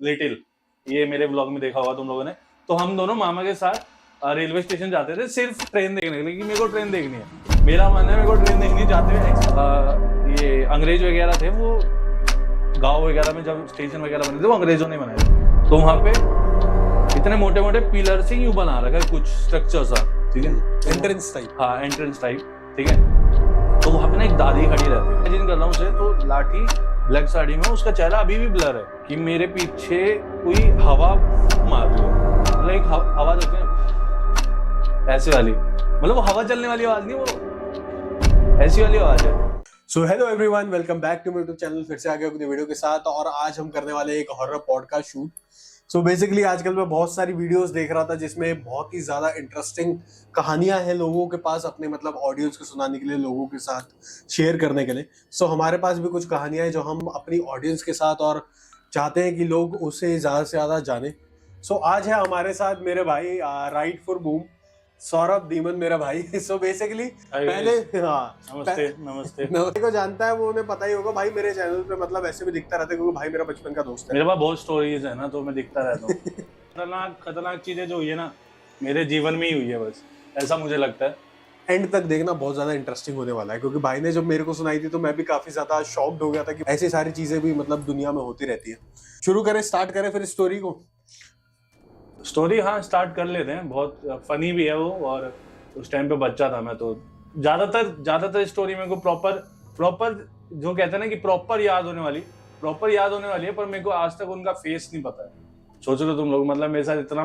Little, ये मेरे blog में देखा होगा तुम लोगों ने। तो हम दोनों मामा के साथ रेलवे स्टेशन जाते थे सिर्फ ट्रेन देखने के लिए, कि मेरे को ट्रेन देखनी है। मेरा मन है, मेरे को ट्रेन देखनी जाते हुए। ये अंग्रेज वगैरह थे, वो गांव वगैरह में जब स्टेशन वगैरह बने थे वो अंग्रेजों ने बनाए थे। तो वहां पे इतने मोटे मोटे पिलर से यूं बना रखा है कुछ स्ट्रक्चर सा, ठीक है, एंट्रेंस टाइप। हाँ एंट्रेंस टाइप, ठीक है। तो वहां पे ना एक दादी खड़ी रहती है, इमेजिन कर रहा हूँ उसे, तो लाठी ब्लैक साड़ी में, उसका चेहरा अभी भी ब्लर है कि मेरे पीछे कोई हवा मार रही है, मतलब एक आवाज होती है ऐसे वाली, मतलब वो हवा चलने वाली आवाज नहीं, वो ऐसी वाली आवाज है। So hello everyone, welcome back to my YouTube channel. फिर से आ गए अपने वीडियो के साथ और आज हम करने वाले एक horror podcast shoot. So basically आजकल मैं बहुत सारी वीडियोस देख रहा था जिसमें बहुत ही ज्यादा इंटरेस्टिंग कहानियां हैं लोगों के पास, अपने मतलब ऑडियंस को सुनाने के लिए, लोगों के साथ शेयर करने के लिए। सो हमारे पास भी कुछ कहानियां हैं जो हम अपनी ऑडियंस के साथ और चाहते हैं कि लोग उसे ज्यादा से ज्यादा जाने। सो आज है हमारे साथ मेरे भाई राइट फॉर बूम, सौरभ दीमन, मेरा भाई। सो बेसिकली पहले नमस्ते नमस्ते। को जानता है वो, उन्हें पता ही होगा भाई, मेरे चैनल पे मतलब ऐसे भी दिखता रहता है क्योंकि भाई मेरा बचपन का दोस्त है। मेरे पास बहुत स्टोरीज है ना, तो मैं दिखता रहता हूँ। खतरनाक चीजें जो हुई है ना मेरे जीवन में ही हुई है, बस ऐसा मुझे लगता है। एंड तक देखना, बहुत ज्यादा इंटरेस्टिंग होने वाला है क्योंकि भाई ने जब मेरे को सुनाई थी तो मैं भी काफी ज्यादा शॉक्ड हो गया था कि ऐसी सारी चीजें भी मतलब दुनिया में होती रहती है। शुरू करें, स्टार्ट करें फिर स्टोरी को। स्टोरी हाँ स्टार्ट कर लेते हैं, बहुत फनी भी है वो। और उस टाइम पे बच्चा था मैं, तो ज्यादातर स्टोरी मेरे को प्रॉपर जो कहते हैं ना कि प्रॉपर याद होने वाली है, पर मेरे को आज तक उनका फेस नहीं पता है। सोच लो तुम लोग, मतलब मेरे साथ इतना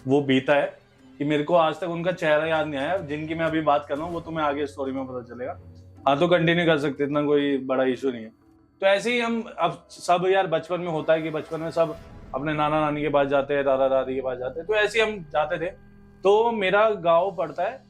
वो बीता है कि मेरे को आज तक उनका चेहरा याद नहीं आया। जिनकी मैं अभी बात कर रहा हूँ वो तुम्हें आगे स्टोरी में पता चलेगा। हाँ तो कंटिन्यू कर सकते, इतना कोई बड़ा इशू नहीं है। तो ऐसे ही हम अब सब यार बचपन में होता है कि बचपन में सब अपने नाना नानी के पास जाते हैं, दादा दादी के पास जाते हैं, तो ऐसे ही हम जाते थे। तो मेरा गांव पड़ता है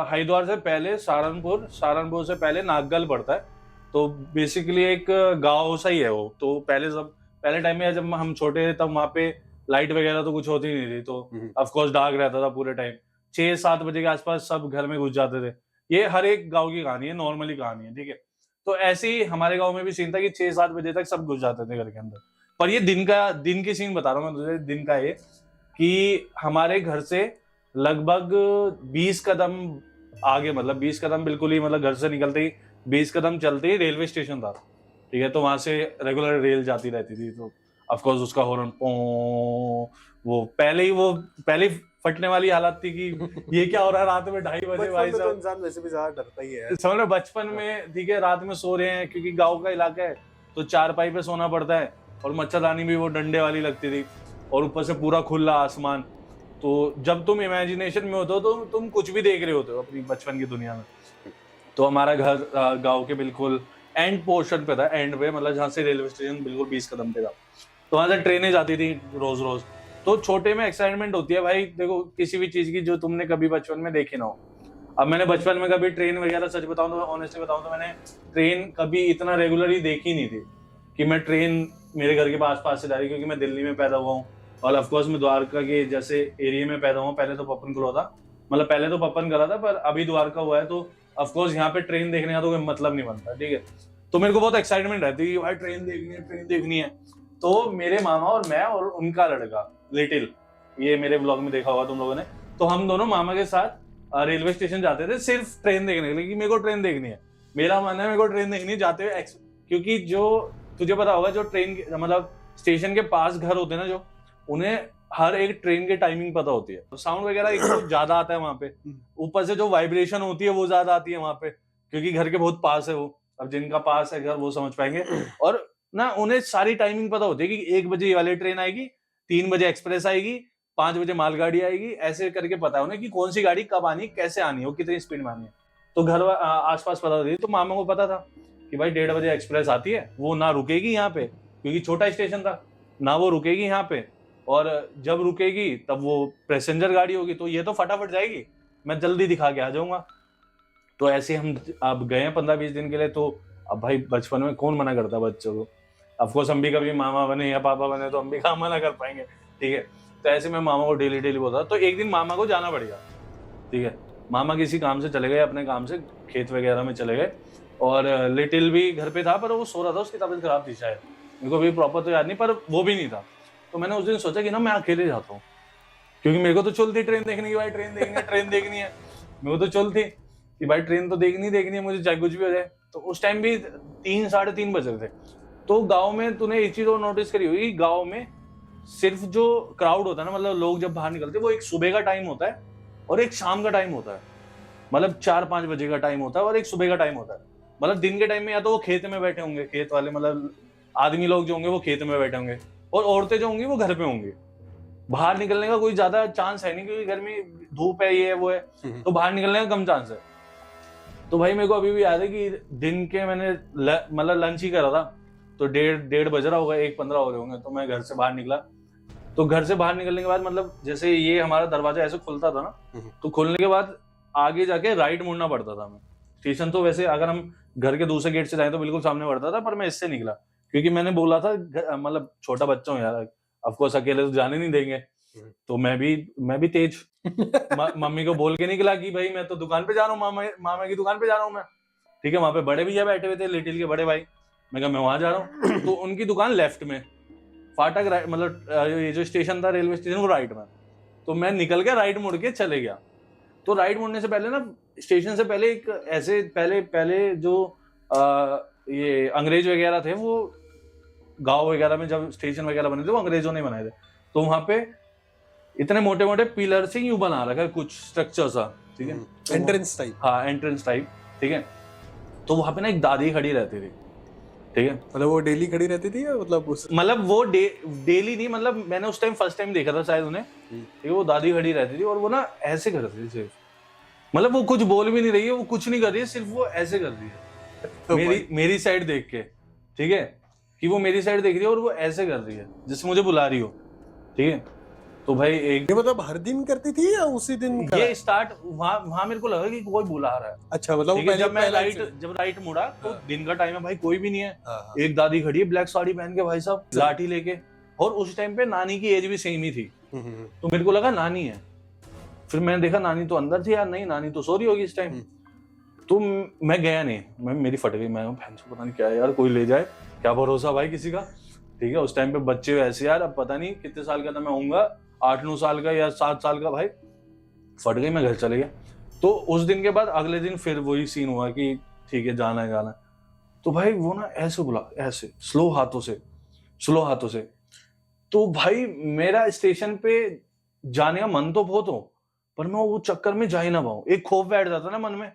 हरिद्वार से पहले सहारनपुर से पहले नागगल पड़ता है। तो बेसिकली एक गांव सा ही है वो। तो पहले टाइम में जब हम छोटे थे तब वहाँ पे लाइट वगैरह तो कुछ होती नहीं थी, तो ऑफकोर्स डार्क रहता था पूरे टाइम। 6-7 बजे के आसपास सब घर में घुस जाते थे। ये हर एक गाँव की कहानी है, नॉर्मली कहानी है, ठीक है। तो ऐसे ही हमारे गाँव में भी सीन था कि 6-7 बजे तक सब घुस जाते थे घर के अंदर। पर ये दिन की सीन बता रहा हूँ मैं तुझे, दिन का ये कि हमारे घर से लगभग 20 कदम आगे, मतलब 20 कदम बिल्कुल ही, मतलब घर से निकलते ही 20 कदम चलते ही रेलवे स्टेशन था, ठीक है। तो वहां से रेगुलर रेल जाती रहती थी। तो ऑफकोर्स उसका हॉर्न वो पहले ही फटने वाली हालत थी कि ये क्या हो रहा है रात में 2:30 बजे भाई साहब। इंसान वैसे भी ज्यादा डरता ही है। समझ लो बचपन में, ठीक है, रात में सो रहे हैं क्योंकि गाँव का इलाका है तो चारपाई पे सोना पड़ता है, और मच्छरदानी भी वो डंडे वाली लगती थी, और ऊपर से पूरा खुला आसमान। तो जब तुम इमेजिनेशन में होते हो तो तुम कुछ भी देख रहे होते हो अपनी बचपन की दुनिया में। तो हमारा घर गांव के बिल्कुल एंड पोर्शन पे था, एंड पे, मतलब जहाँ से रेलवे स्टेशन बिल्कुल 20 कदम पे था। तो वहां से ट्रेनें जाती थी रोज। तो छोटे में एक्साइटमेंट होती है भाई, देखो किसी भी चीज की जो तुमने कभी बचपन में देखी ना हो। अब मैंने बचपन में कभी ट्रेन वगैरह, सच बताऊं तो, ऑनेस्टली बताऊं तो, मैंने ट्रेन कभी इतना रेगुलरली देखी नहीं थी कि मैं ट्रेन मेरे घर के पास से जा रही, क्योंकि मैं दिल्ली में पैदा हुआ हूँ और ऑफकोर्स मैं द्वारका के जैसे एरिया में पैदा हुआ। पहले तो पप्पन खुला था, मतलब पहले तो पप्पन करा था, पर अभी द्वारका हुआ है। तो ऑफकोर्स यहाँ पे ट्रेन देखने का तो कोई मतलब नहीं बनता, ठीक है। तो मेरे को बहुत एक्साइटमेंट रहती है कि भाई ट्रेन देखनी है। तो मेरे मामा और मैं और उनका लड़का लिटिल, ये मेरे ब्लॉग में देखा होगा तुम लोगों ने। तो हम दोनों मामा के साथ रेलवे स्टेशन जाते थे सिर्फ ट्रेन देखने के लिए, कि मेरे को ट्रेन देखनी है, मेरा मन है, मेरे को ट्रेन देखनी है जाते हुए। क्योंकि जो तुझे पता होगा, जो ट्रेन मतलब स्टेशन के पास घर होते हैं ना, जो उन्हें हर एक ट्रेन की टाइमिंग पता होती है। साउंड वगैरह एक तो ज्यादा आता है वहां पे, ऊपर से जो वाइब्रेशन होती है वो ज्यादा आती है वहां पे, क्योंकि घर के बहुत पास है वो। अब जिनका पास है घर वो समझ पाएंगे। और ना उन्हें सारी टाइमिंग पता होती है कि 1 बजे ये वाली ट्रेन आएगी, 3 बजे एक्सप्रेस आएगी, 5 बजे मालगाड़ी आएगी, ऐसे करके पता है उन्हें कि कौन सी गाड़ी कब आनी, कैसे आनी है, कितनी स्पीड में आनी है। तो घर आसपास पता होती है। तो मामा को पता था कि भाई 1:30 बजे एक्सप्रेस आती है, वो ना रुकेगी यहाँ पे क्योंकि छोटा स्टेशन था, ना वो रुकेगी यहाँ पे, और जब रुकेगी तब वो पैसेंजर गाड़ी होगी, तो ये तो फटाफट जाएगी, मैं जल्दी दिखा के आ जाऊंगा। तो ऐसे हम अब गए हैं 15-20 दिन के लिए। तो अब भाई बचपन में कौन मना करता बच्चों को। ऑफकोर्स हम भी कभी मामा बने या पापा बने तो हम भी कहाँ मना कर पाएंगे, ठीक है। तो ऐसे मैं मामा को डेली बोलता। तो एक दिन मामा को जाना पड़ेगा, ठीक है। मामा किसी काम से चले गए, अपने काम से खेत वगैरह में चले गए, और लिटिल भी घर पे था, पर वो सो रहा था, उसकी तबीयत खराब थी शायद, मेरे को भी प्रॉपर तो याद नहीं, पर वो भी नहीं था। तो मैंने उस दिन सोचा कि ना मैं अकेले जाता हूँ, क्योंकि मेरे को तो चल थी ट्रेन देखने की, भाई ट्रेन देखनी है मेरे को तो चल थी कि भाई ट्रेन तो देखनी है मुझे, चाहे कुछ भी हो जाए। तो उस टाइम भी 3 साढ़े 3 बज रहे थे। तो गाँव में तूने एक चीज और नोटिस करी होगी, गाँव में सिर्फ जो क्राउड होता है ना, मतलब लोग जब बाहर निकलते हैं, वो एक सुबह का टाइम होता है और एक शाम का टाइम होता है। मतलब 4-5 बजे का टाइम होता है और एक सुबह का टाइम होता है। मतलब दिन के टाइम में या तो वो खेत में बैठे होंगे, खेत वाले मतलब आदमी लोग जो होंगे वो खेत में बैठे होंगे, और औरतें जो होंगी वो घर पे होंगी। बाहर निकलने का कोई ज्यादा चांस है नहीं, क्योंकि घर में धूप है, ये है वो है, तो बाहर निकलने का कम चांस है। तो भाई मेरे को अभी भी याद है कि दिन के मैंने मतलब लंच ही करा था, तो डेढ़ बज रहा होगा, 1:15 हो रहे होंगे, तो मैं घर से बाहर निकला। तो घर से बाहर निकलने के बाद मतलब जैसे ये हमारा दरवाजा ऐसे खुलता था ना, तो खुलने के बाद आगे जाके राइट मुड़ना पड़ता था हमें। स्टेशन तो वैसे अगर हम घर के दूसरे गेट से जाए तो बिल्कुल सामने पड़ता था, पर मैं इससे निकला क्योंकि मैंने बोला था मतलब छोटा बच्चा हूँ यार, ऑफकोर्स अकेले तो जाने नहीं देंगे। तो मैं भी तेज मम्मी को बोल के निकला कि भाई मैं तो दुकान पे जा रहा हूँ, मामा की दुकान पे जा रहा हूँ मैं। ठीक है, वहां पे बड़े भैया बैठे हुए थे, लिटिल के बड़े भाई। मैं कहा मैं वहां जा रहा हूँ। तो उनकी दुकान लेफ्ट में, फाटक राइट, मतलब ये जो स्टेशन था रेलवे स्टेशन वो राइट में। तो मैं निकल के राइट मुड़ के चले गया। तो राइट मुड़ने से पहले ना, स्टेशन से पहले एक ऐसे पहले जो ये अंग्रेज वगैरह थे, वो गांव वगैरह में जब स्टेशन वगैरह बने थे वो अंग्रेजों ने बनाए थे। तो वहां पे इतने मोटे मोटे पिलर से यूं बना रखा है कुछ स्ट्रक्चर सा, ठीक है, एंट्रेंस टाइप। हाँ एंट्रेंस टाइप, ठीक है। तो वहां पे ना एक दादी खड़ी रहती थी, ठीक है। मतलब वो डेली खड़ी रहती थी या मतलब वो डेली नहीं, मतलब मैंने उस टाइम फर्स्ट टाइम देखा था शायद उन्हें, ठीक है। वो दादी खड़ी रहती थी और वो ना ऐसे करती थी सिर्फ, मतलब वो कुछ बोल भी नहीं रही है, वो कुछ नहीं कर रही है, सिर्फ वो ऐसे कर रही है तो मेरी साइड देख के, ठीक है, कि वो मेरी साइड देख रही है और वो ऐसे कर रही है जैसे मुझे बुला रही हो, ठीक है। तो भाई ये मतलब हर दिन करती थी या उसी दिन ये स्टार्ट वहां मेरे को लगा कि कोई बुला रहा है। अच्छा, मतलब वो जब मैं राइट मुड़ा तो दिन का टाइम है भाई, कोई भी नहीं है। एक दादी खड़ी है ब्लैक साड़ी पहन के, भाई साहब लाठी लेके, और उस टाइम पे नानी की एज भी सेम ही थी। तो मेरे को लगा नानी है, फिर मैंने देखा नानी तो अंदर थी यार, नहीं नानी तो सो रही होगी इस टाइम। तो मैं गया नहीं, मेरी फट गई, मैं पता नहीं क्या है यार, कोई ले जाए, क्या भरोसा भाई किसी का, ठीक है। उस टाइम पे बच्चे वैसे यार, अब पता नहीं कितने साल का था मैं, होऊंगा 8-9 साल का या 7 साल का, भाई फट गई, मैं घर चले गया। तो उस दिन के बाद अगले दिन फिर वही सीन हुआ कि ठीक है जाना है। तो भाई वो ना ऐसे बुला, ऐसे स्लो हाथों से। तो भाई मेरा स्टेशन पे जाने का मन तो बहुत हो, पर मैं वो चक्कर में जा ही ना पाऊं, एक खौफ बैठ जाता ना मन में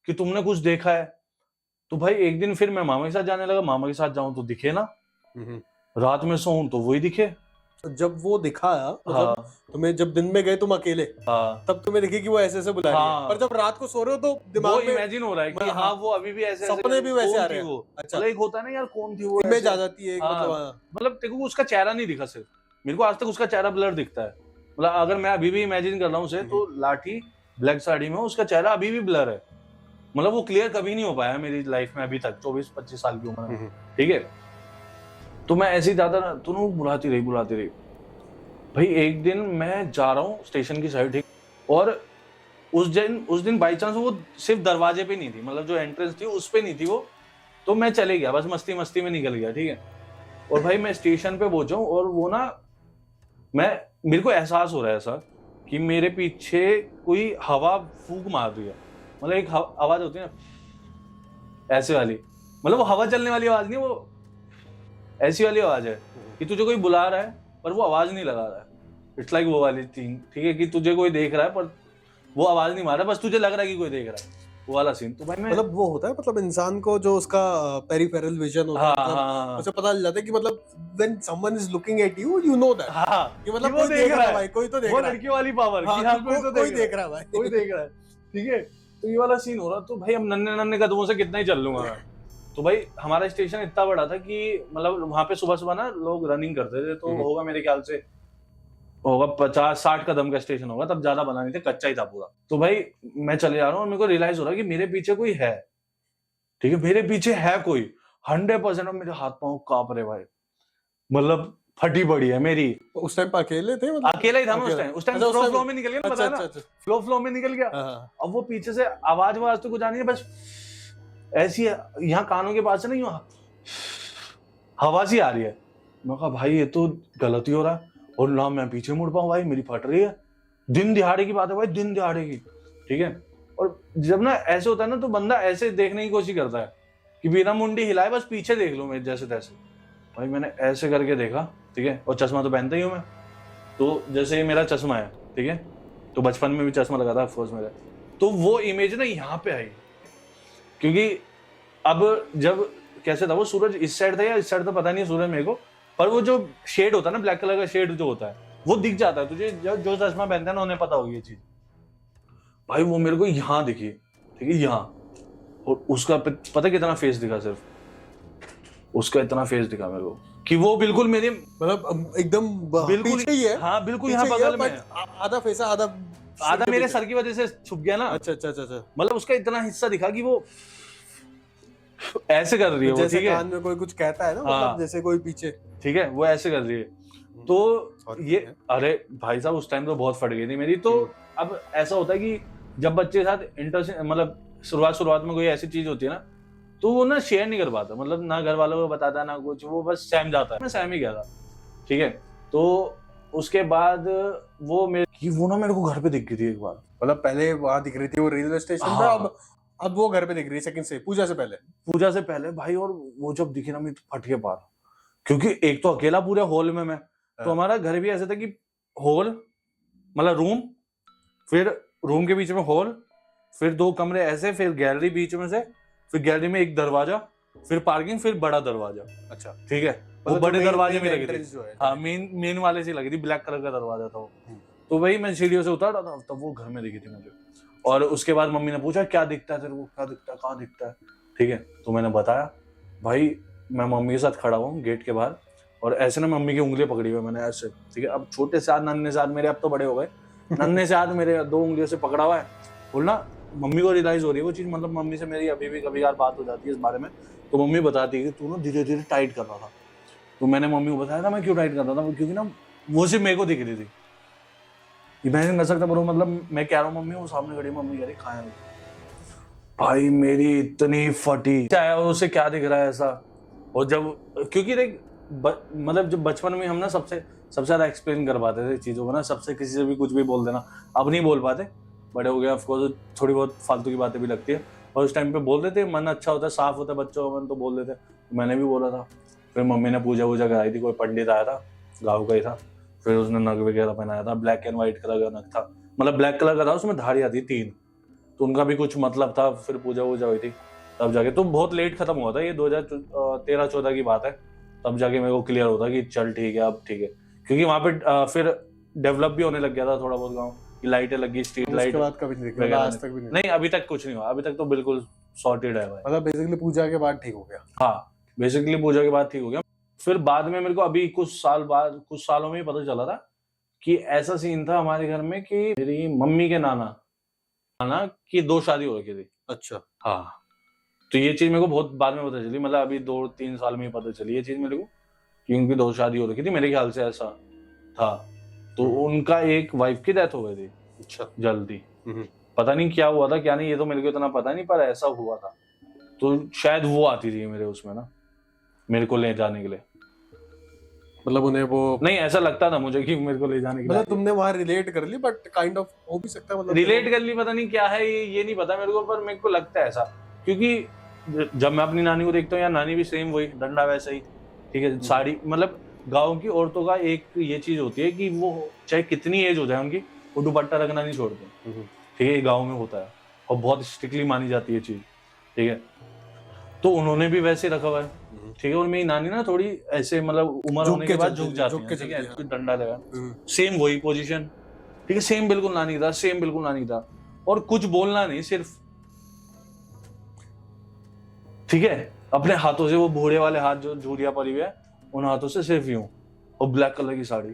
कि तुमने कुछ देखा है। तो भाई एक दिन फिर मैं मामा के साथ जाने लगा, मामा के साथ जाऊं तो दिखे ना, रात में सोऊं तो वही दिखे। जब वो दिखा मतलब तुम्हें, जब दिन में गए तुम अकेले, तब तुम्हें दिखे कि वो ऐसे बुला रही है, पर जब रात को सो रहे हो तो दिमाग में इमेजिन हो रहा है कि हाँ वो अभी भी ऐसे सपने भी वैसे आ रहे हैं। अच्छा, एक होता है ना यार, कौन थी वो, इमेज आ जाती है, मतलब देखो उसका चेहरा नहीं दिखा, सिर्फ मेरे को आज तक उसका चेहरा ब्लर दिखता है। मतलब अगर मैं अभी भी इमेजिन कर रहा हूँ उसे, तो लाठी ब्लैक साड़ी में, उसका चेहरा अभी भी ब्लर है। मतलब वो क्लियर कभी नहीं हो पाया मेरी लाइफ में अभी तक, 24-25 साल की उम्र में, ठीक है। तो मैं ऐसे ही जाता ना, तो वो बुलाती रही भाई। एक दिन मैं जा रहा हूँ स्टेशन की साइड, ठीक, और उस दिन बाई चांस वो सिर्फ दरवाजे पे नहीं थी, मतलब जो एंट्रेंस थी उस पे नहीं थी वो। तो मैं चले गया, बस मस्ती में निकल गया, ठीक है। और भाई मैं स्टेशन पे पहुंचा हूँ और वो ना, मेरे को एहसास हो रहा है ऐसा कि मेरे पीछे कोई हवा फूंक मार रही है। मतलब एक आवाज होती है ना ऐसे वाली, मतलब वो हवा चलने वाली आवाज नहीं, वो ऐसी वाली आवाज है कि तुझे कोई बुला रहा है पर वो आवाज नहीं लगा रहा है। इट्स लाइक वो वाली थिंग, ठीक है, कि तुझे कोई देख रहा है पर वो आवाज नहीं मार रहा, बस तुझे लग रहा है कि कोई देख रहा है, वो वाला सीन। तो भाई मतलब वो होता है, मतलब इंसान को जो उसका पेरिफेरल विजन होता है, मतलब उसे पता चल जाता है कि मतलब when someone is looking at you, you know that कि मतलब कोई देख रहा है भाई, कोई तो देख रहा है। वो लड़की वाली पावर कि हां कोई देख रहा है भाई, कोई देख रहा है, ठीक है। तो ये वाला सीन हो रहा। तो भाई हम नन्हे कदमों से कितना ही चल लूंगा मैं। तो भाई हमारा स्टेशन इतना बड़ा था कि मतलब वहां पे सुबह ना लोग रनिंग करते थे, तो होगा मेरे ख्याल से होगा 50-60 कदम का स्टेशन होगा, तब ज्यादा बना नहीं थे, कच्चा ही था पूरा। तो भाई मैं चले जा रहा हूँ और मेरे को रियलाइज हो रहा है कि मेरे पीछे कोई है, ठीक है, मेरे पीछे है कोई 100%। और मेरे हाथ पांव कांप रहे भाई, मतलब फटी पड़ी है मेरी। उस टाइम पे अकेले थे, मतलब अकेला ही था मैं उस टाइम फ्लो में निकल गया, पता ना, फ्लो में निकल गया। अब वो पीछे से आवाज तो कुछ आनी है, बस ऐसी यहाँ कानों के पास से ना यूं हवा सी आ रही है, मैं कहा भाई ये तो गलत ही हो रहा है, और ना मैं पीछे मुड़ पाऊँ भाई, मेरी फट रही है, दिन दिहाड़े की बात है भाई, दिन दिहाड़े की, ठीक है। और जब ना ऐसे होता है ना तो बंदा ऐसे देखने की कोशिश करता है कि बिना मुंडी हिलाए बस पीछे देख लूं मैं जैसे तैसे। भाई मैंने ऐसे करके देखा, ठीक है, और चश्मा तो पहनता ही हूँ मैं, तो जैसे ये मेरा चश्मा है, ठीक है, तो बचपन में भी चश्मा लगा था ऑफकोर्स मेरा, तो वो इमेज ना यहाँ पे आई, क्योंकि अब जब कैसे था वो, सूरज इस साइड था या इस साइड था पता नहीं सूरज मेरे को, पर वो जो शेड होता है ना, ब्लैक कलर का शेड जो होता है वो दिख जाता है तुझे, जो चश्मा पहनता है ना उन्हें पता होगी ये चीज। भाई वो मेरे को यहाँ दिखी, ठीक है, यहाँ, और उसका पता कितना फेस दिखा, सिर्फ उसका इतना फेस दिखा मेरे को कि वो बिल्कुल मेरे मतलब एकदम बिल्कुल पीछे ही है। हाँ बिल्कुल यहाँ बगल में है। आधा फेस है, आधा मेरे सर की वजह से छुप गया ना। अच्छा अच्छा अच्छा। मतलब उसका इतना हिस्सा दिखा कि वो ऐसे कर रही है वो, जैसे ठीक है, कान में कोई कुछ कहता है ना, हाँ, मतलब जैसे कोई पीछे, ठीक है, वो ऐसे कर रही है। तो ये अरे भाई साहब उस टाइम तो बहुत फट गई थी मेरी। तो अब ऐसा होता है कि जब बच्चे के साथ इंटर मतलब शुरुआत में कोई ऐसी चीज होती है ना, तो वो ना शेयर नहीं कर पाता, मतलब ना घर वालों को बताता ना कुछ, वो बस सहम जाता है। मैं सहम ही गया था, ठीक है। तो उसके बाद वो मेरे को घर पे दिख गई थी एक बार। मतलब पहले वहां दिख रही थी वो रेलवे स्टेशन पे, अब वो घर पे दिख रही है सेकंड से, पूजा से पहले भाई। और वो जब दिखी ना, मैं फट के पार, क्योंकि एक तो अकेला पूरे हॉल में मैं, तो हमारा घर भी ऐसा था कि हॉल मतलब रूम, फिर रूम के बीच में हॉल, फिर 2 कमरे ऐसे, फिर गैलरी बीच में से, फिर गैलरी में एक दरवाजा, फिर पार्किंग, फिर बड़ा दरवाजा। अच्छा ठीक है, वो बड़े दरवाजे में लगी थी, हाँ, हाँ, मेन वाले से लगी थी, ब्लैक कलर का दरवाजा था वो। तो वही मैं सीढ़ियों से उतर रहा था, तब वो घर में दिखी थी मुझे। और उसके बाद मम्मी ने पूछा क्या दिखता है तेरे को, क्या दिखता है, कहाँ दिखता है, ठीक है। तो मैंने बताया, भाई मैं मम्मी के साथ खड़ा हूँ गेट के बाहर, और ऐसे ना मम्मी की उंगलियां पकड़ी हुई मैंने ऐसे, ठीक है। अब छोटे से हाथ, नन्हे से हाथ मेरे, अब तो बड़े हो गए, नन्हे से हाथ मेरे 2 उंगलियों से पकड़ा हुआ है। बोलना मम्मी को रियलाइज हो रही है वो चीज, मतलब मम्मी से मेरी अभी भी कभी यार बात हो जाती है इस बारे में, तो मम्मी बताती है कि तू ना धीरे धीरे टाइट कर रहा था। तो मैंने मम्मी को बताया था मैं क्यों टाइट कर रहा था, क्योंकि ना वो सिर्फ मेरे को दिख रही थी। इमेजिन कर सकता बरो, मतलब मैं कह रहा हूँ मम्मी, वो सामने खड़ी, मम्मी कह रही खाया। भाई मेरी इतनी फटी चाहे उसे क्या दिख रहा है ऐसा। और जब क्योंकि देख मतलब जब बचपन में हम ना सबसे ज्यादा एक्सप्लेन कर पाते थे चीजों को ना, सबसे किसी से भी कुछ भी बोल देना, अब नहीं बोल पाते, बड़े हो गए ऑफकोर्स, थोड़ी बहुत फालतू की बातें भी लगती है, और उस टाइम पे बोल देते, मन अच्छा होता है, साफ होता है बच्चों का मन, तो बोल देते। मैंने भी बोला था। फिर मम्मी ने पूजा वूजा कराई थी, कोई पंडित आया था, गाँव का ही था, फिर उसने नग वगैरह पहनाया था, ब्लैक एंड व्हाइट कलर का नग था, मतलब ब्लैक कलर का था, उसमें धारियां थी 3, तो उनका भी कुछ मतलब था। फिर पूजा वूजा हुई थी, तब जाके, तो बहुत लेट खत्म हुआ था ये, 2013-14 की बात है, तब जाके मेरे को क्लियर होता कि चल ठीक है अब ठीक है, क्योंकि वहां पे फिर डेवलप भी होने लग गया था थोड़ा बहुत गाँव की, लाइटें लगी, स्ट्रीट लाइट। उसके बाद कभी नहीं देखा, आज तक भी नहीं, अभी तक कुछ नहीं हुआ, अभी तक तो बिल्कुल सॉर्टेड है भाई। मतलब बेसिकली पूजा के बाद ठीक हो गया। हाँ, बेसिकली पूजा के बाद ठीक हो गया। फिर बाद में मेरे को अभी कुछ सालों में ही पता चला था कि ऐसा सीन था हमारे घर में कि मेरी मम्मी के नाना की 2 शादी हो रखी थी। अच्छा, हाँ, तो ये चीज मेरे को बहुत बाद में पता चली, मतलब अभी 2-3 साल में ही पता चली ये चीज मेरे को कि उनकी 2 शादी हो रखी थी, मेरे ख्याल से ऐसा था। तो उनका एक वाइफ की डेथ हो गई थी। अच्छा, जल्दी, पता नहीं क्या हुआ था क्या नहीं, ये तो मेरे को इतना पता नहीं, पर ऐसा हुआ था। तो शायद वो आती थी मेरे उसमें ना, मेरे को ले जाने के लिए, मतलब उन्हें वो नहीं, ऐसा लगता था मुझे कि मेरे को ले जाने के लिए, मतलब तुमने वहां रिलेट कर ली, बट काइंड ऑफ हो भी सकता है, मतलब रिलेट कर ली, पता नहीं क्या है ये नहीं पता मेरे को, पर मेरे को लगता है ऐसा, क्योंकि जब मैं अपनी नानी को देखता हूँ, या नानी भी सेम वही डंडा वैसा ही, ठीक है, साड़ी, मतलब गाँव की औरतों का एक ये चीज होती है कि वो चाहे कितनी एज हो जाए उनकी, वो दुपट्टा रखना नहीं छोड़ते, ठीक है, गाँव में होता है, और बहुत स्ट्रिक्टली मानी जाती है चीज, ठीक है। तो उन्होंने भी वैसे रखा हुआ है, ठीक है, और मेरी नानी ना थोड़ी ऐसे, मतलब उम्र होने के बाद झुक जाती है, ठीक है, डंडा लगा, सेम वही पोजीशन, ठीक है, सेम बिल्कुल नानी था, और कुछ बोलना नहीं, सिर्फ, ठीक है, अपने हाथों से, वो बूढ़े वाले हाथ जो झूरिया पड़ी हुई है, उन हाथों से सिर्फ यूं, और ब्लैक कलर की साड़ी।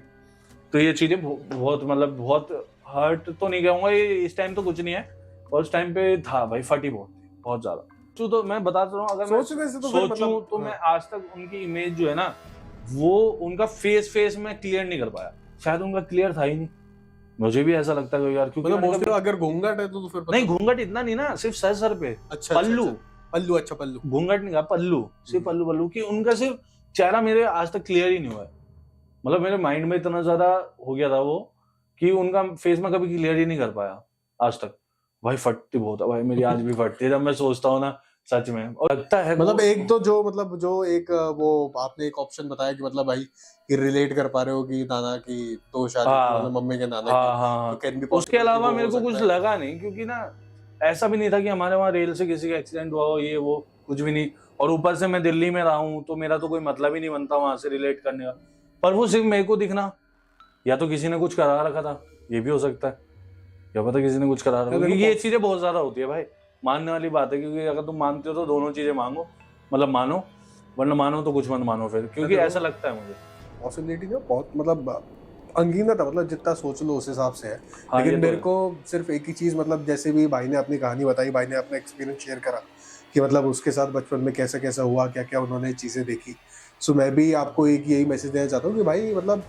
तो ये चीजें बहुत, मतलब बहुत हर्ट तो नहीं कहूंगा, ये इस टाइम तो कुछ नहीं है, और उस टाइम पे था भाई, फटी बहुत ज्यादा। तो मैं बताता हूँ, अगर मैं सोचूं तो मैं आज तक उनकी इमेज जो है ना, वो उनका फेस में क्लियर नहीं कर पाया, शायद उनका क्लियर था ही नहीं, मुझे भी ऐसा लगता है यार, क्योंकि मतलब अगर घूंघट है तो फिर नहीं, घूंघट इतना नहीं ना, सिर्फ सर पे, अच्छा, पल्लू, अच्छा, घूंघट नहीं कहा, पल्लू, सिर्फ पल्लू की, उनका सिर्फ चेहरा मेरे आज तक क्लियर ही नहीं हुआ है। मतलब मेरे माइंड में इतना ज्यादा हो गया था वो कि उनका फेस में कभी क्लियर ही नहीं कर पाया आज तक। भाई फटती बहुत है भाई, मेरी आज भी फटती है जब मैं सोचता हूँ ना, सच में। और लगता है मतलब एक तो जो एक वो आपने एक ऑप्शन बताया कि मतलब भाई कि रिलेट कर पा रहे हो कि नाना की तो शादी मतलब मम्मी के नाना हाँ की, हाँ तो कैन बी उसके पॉसिबल अलावा मेरे को कुछ लगा नहीं, क्योंकि ना ऐसा भी नहीं था कि हमारे वहाँ रेल से किसी का एक्सीडेंट हुआ हो, ये वो कुछ भी नहीं। और ऊपर से मैं दिल्ली में रहा हूँ तो मेरा तो कोई मतलब ही नहीं बनता वहां से रिलेट करने का। पर वो सिर्फ मेरे को दिखना, या तो किसी ने कुछ करा रखा था, ये भी हो सकता है, क्या पता किसी ने कुछ करा रखा, क्योंकि ये चीजें बहुत ज्यादा होती है भाई, मानने वाली बात है। क्योंकि अगर तुम मानते हो तो दोनों चीजें मांगो, मतलब मानो, वरना मानो तो कुछ मत मानो फिर, क्योंकि ऐसा लगता है मुझे। पॉसिबिलिटी ना बहुत मतलब अंगीनत है, मतलब जितना सोच लो उस हिसाब से है। हाँ, लेकिन मेरे को सिर्फ एक ही चीज, मतलब जैसे भी भाई ने अपनी कहानी बताई, भाई ने अपना एक्सपीरियंस शेयर करा कि मतलब उसके साथ बचपन में कैसा कैसा हुआ, क्या क्या उन्होंने चीजें देखी। सो मैं भी आपको एक यही मैसेज देना चाहता हूँ कि भाई मतलब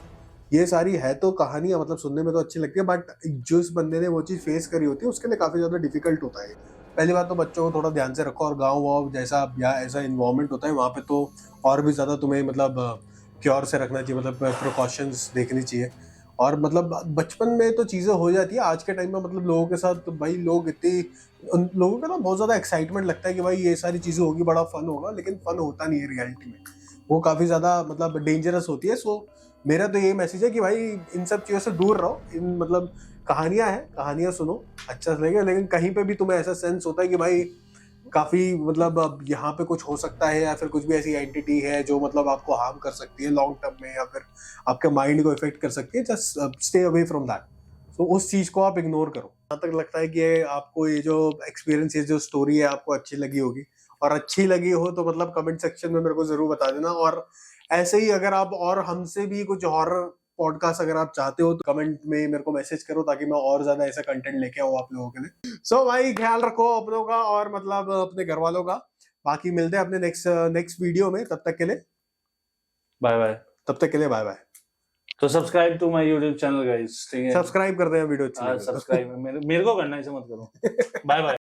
ये सारी है तो कहानियां मतलब सुनने में तो अच्छी लगती है, बट जिस बंदे ने वो चीज फेस करी होती है उसके लिए काफी ज्यादा डिफिकल्ट होता है। पहली बात तो बच्चों को थोड़ा ध्यान से रखो, और गाँव वाँव जैसा या ऐसा इन्वायरमेंट होता है वहाँ पे तो और भी ज्यादा तुम्हें मतलब क्योर से रखना चाहिए, मतलब प्रिकॉशंस देखनी चाहिए। और मतलब बचपन में तो चीज़ें हो जाती है, आज के टाइम में मतलब लोगों के साथ भाई लोग इतनी, उन लोगों का ना बहुत ज़्यादा एक्साइटमेंट लगता है कि भाई ये सारी चीज़ें होगी, बड़ा फन होगा, लेकिन फन होता नहीं है रियलिटी में, वो काफ़ी ज़्यादा मतलब डेंजरस होती है। सो मेरा तो यही मैसेज है कि भाई इन सब चीज़ों से दूर रहो। इन मतलब कहानियाँ हैं, कहानियाँ सुनो, अच्छा लगेगा, लेकिन कहीं पे भी तुम्हें ऐसा सेंस होता है कि भाई काफी मतलब अब यहाँ पे कुछ हो सकता है, या फिर कुछ भी ऐसी एंटिटी है जो मतलब आपको हार्म कर सकती है लॉन्ग टर्म में, या फिर आपके माइंड को इफेक्ट कर सकती है, just stay away from that. तो उस चीज को आप इग्नोर करो। जहाँ तक लगता है कि आपको ये जो एक्सपीरियंस, ये जो स्टोरी है आपको अच्छी लगी होगी, और अच्छी लगी हो तो मतलब कमेंट सेक्शन में मेरे को जरूर बता देना। और ऐसे ही अगर आप और हमसे भी कुछ हॉरर पॉडकास्ट अगर आप चाहते हो तो कमेंट में मेरे को मैसेज करो, ताकि मैं और ज्यादा ऐसा कंटेंट लेके आऊँ आप लोगों के लिए। सो भाई ख्याल रखो अपनों का और मतलब अपने घर वालों का। बाकी मिलते हैं अपने नेक्स्ट वीडियो में, तब तक के लिए बाय बाय। तब तक के लिए बाय बाय। तो subscribe to my YouTube channel guys, ठीक है? सब्सक्राइब कर दें वीडियो अच्छी लगे तो। सब्सक्राइब मेरे को करना है, ऐसे मत करो। Bye bye.